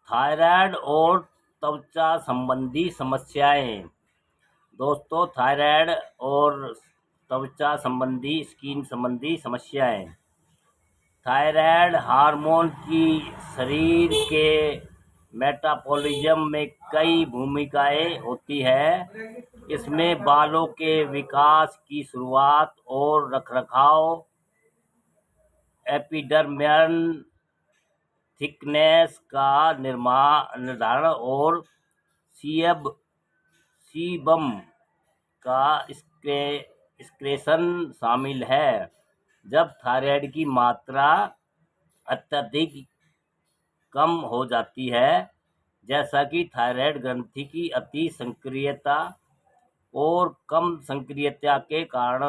Thyroid और त्वचा संबंधी समस्याएं। दोस्तों, थायराइड और त्वचा संबंधी स्किन संबंधी समस्याएं। थायराइड हार्मोन की शरीर के मेटाबॉलिज्म में कई भूमिकाएं होती है। इसमें बालों के विकास की शुरुआत और रखरखाव, एपिडर्मल थिकनेस का निर्धारण और सीबम का एक्सक्रेशन शामिल है। जब थायराइड की मात्रा अत्यधिक कम हो जाती है, जैसा कि थायराइड ग्रंथि की अति सक्रियता और कम सक्रियता के कारण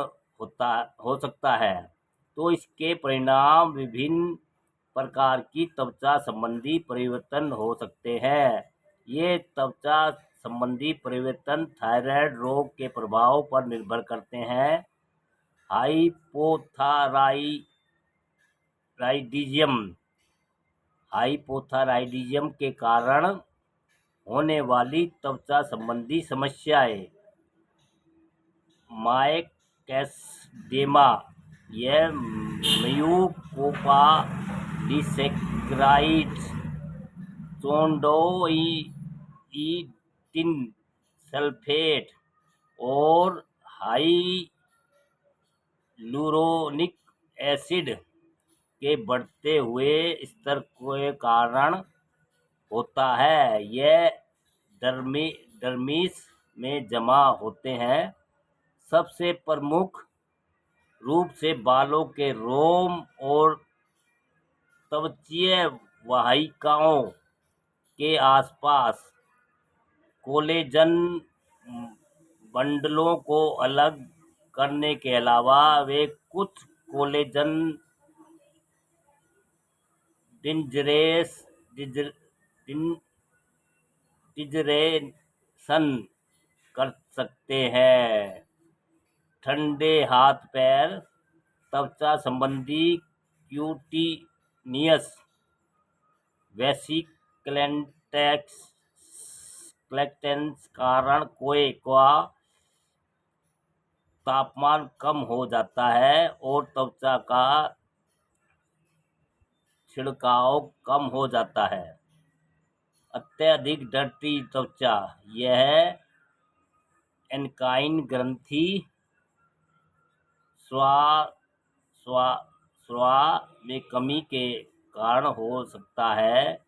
हो सकता है, तो इसके परिणाम विभिन्न प्रकार की त्वचा संबंधी परिवर्तन हो सकते हैं। ये त्वचा संबंधी परिवर्तन थायराइड रोग के प्रभाव पर निर्भर करते हैं। हाइपोथायराइडिज्म के कारण होने वाली त्वचा संबंधी समस्याएं। मायकैस्डेमा, यह म्यूकोपॉलीसैकेराइड्स, चोंडोइटिन सल्फेट और हाइलुरोनिक एसिड के बढ़ते हुए स्तर के कारण होता है। यह डर्मिस में जमा होते हैं, सबसे प्रमुख रूप से बालों के रोम और त्वचीय वाहिकाओं के आसपास। कोलेजन बंडलों को अलग करने के अलावा वे कुछ कोलेजन डिजनरेशन कर सकते हैं। ठंडे हाथ पैर, त्वचा संबंधी क्यूटिनियस वेसिकलेंटेक्स कारण का तापमान कम हो जाता है और त्वचा का छिड़काव कम हो जाता है। अत्यधिक डर्टी त्वचा, यह एंडोक्राइन ग्रंथि स्राव में कमी के कारण हो सकता है।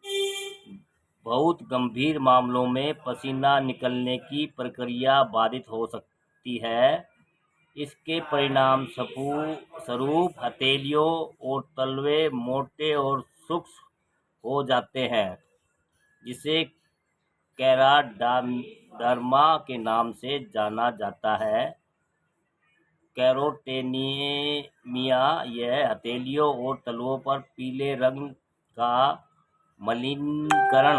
बहुत गंभीर मामलों में पसीना निकलने की प्रक्रिया बाधित हो सकती है। इसके परिणाम स्वरूप हथेलियों और तलवे मोटे और शुष्क हो जाते हैं, जिसे केराडर्मा के नाम से जाना जाता है। कैरोटेनिमिया, यह हथेलियों और तलवों पर पीले रंग का मलिनीकरण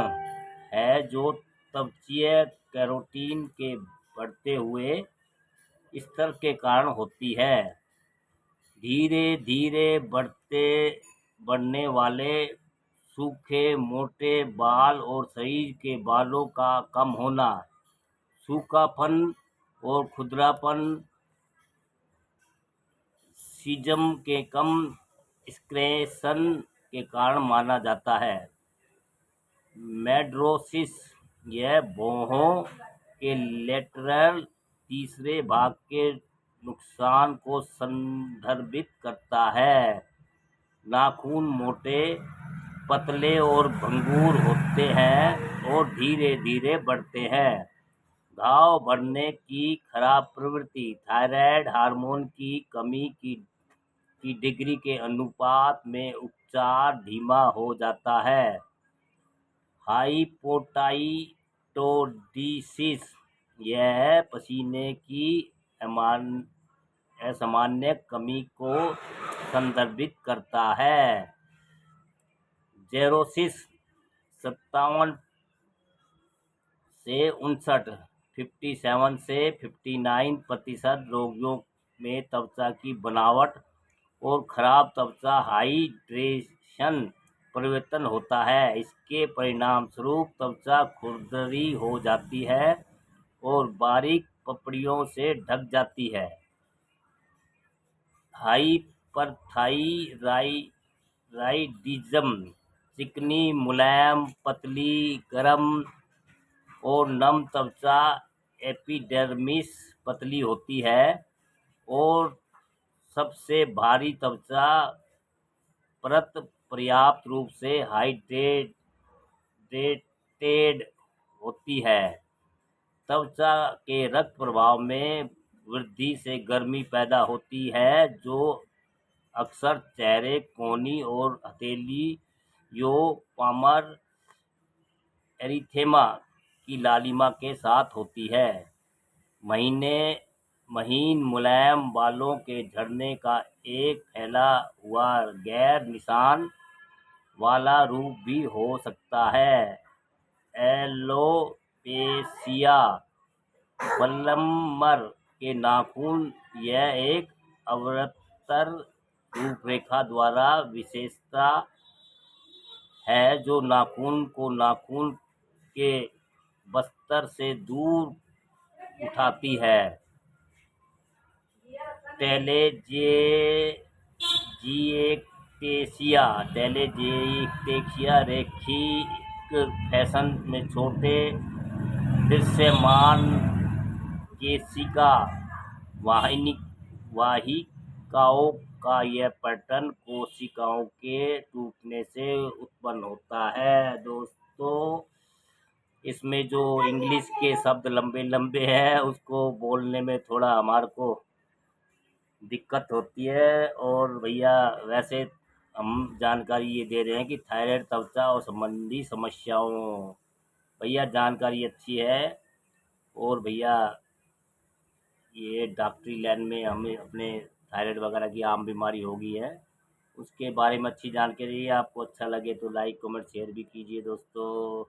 है जो त्वचीय केराटिन के बढ़ते हुए स्तर के कारण होती है। धीरे धीरे बढ़ने वाले सूखे मोटे बाल और शरीर के बालों का कम होना, सूखापन और खुरदरापन सीजम के कम एक्सक्रेशन के कारण माना जाता है। मेडरोसिस, यह भौहों के लेटरल तीसरे भाग के नुकसान को संदर्भित करता है। नाखून मोटे, पतले और भंगुर होते हैं और धीरे धीरे बढ़ते हैं। घाव भरने की खराब प्रवृत्ति, थायराइड हार्मोन की कमी की डिग्री के अनुपात में उपचार धीमा हो जाता है। हाइपोटाइटोडिसिस, यह पसीने की असामान्य कमी को संदर्भित करता है। जेरोसिस 57 से 59% रोगियों में त्वचा की बनावट और खराब त्वचा हाइड्रेशन परिवर्तन होता है। इसके परिणाम स्वरूप त्वचा खुरदरी हो जाती है और बारीक पपड़ियों से ढक जाती है। हाइपरथायराइडिज्म चिकनी, मुलायम, पतली, गर्म और नम त्वचा एपिडर्मिस पतली होती है और सबसे भारी त्वचा परत पर्याप्त रूप से हाइड्रेटेड होती है। त्वचा के रक्त प्रवाह में वृद्धि से गर्मी पैदा होती है, जो अक्सर चेहरे, कोहनी और हथेलियों पामर एरिथेमा की लालिमा के साथ होती है। महीन मुलायम बालों के झड़ने का एक फैला हुआ गैर निशान वाला रूप भी हो सकता है। एलोपेशिया बल्लमर के नाखून यह एक अवतर रूपरेखा द्वारा विशेषता है जो नाखून को नाखून के बस्तर से दूर उठाती है। टेलेजिएक्टेसिया रैखिक फैशन में छोटे दृश्यमान केशिका वाहिकाओं का यह पैटर्न कोशिकाओं के टूटने से उत्पन्न होता है। दोस्तों, इसमें जो इंग्लिश के शब्द लंबे लंबे हैं उसको बोलने में थोड़ा हमारे को दिक्कत होती है। और भैया वैसे हम जानकारी ये दे रहे हैं कि थायराइड त्वचा और संबंधी समस्याओं, भैया जानकारी अच्छी है। और भैया ये डॉक्टरी लाइन में हमें अपने थायराइड वगैरह की आम बीमारी हो गई है, उसके बारे में अच्छी जानकारी है। आपको अच्छा लगे तो लाइक कमेंट शेयर भी कीजिए दोस्तों।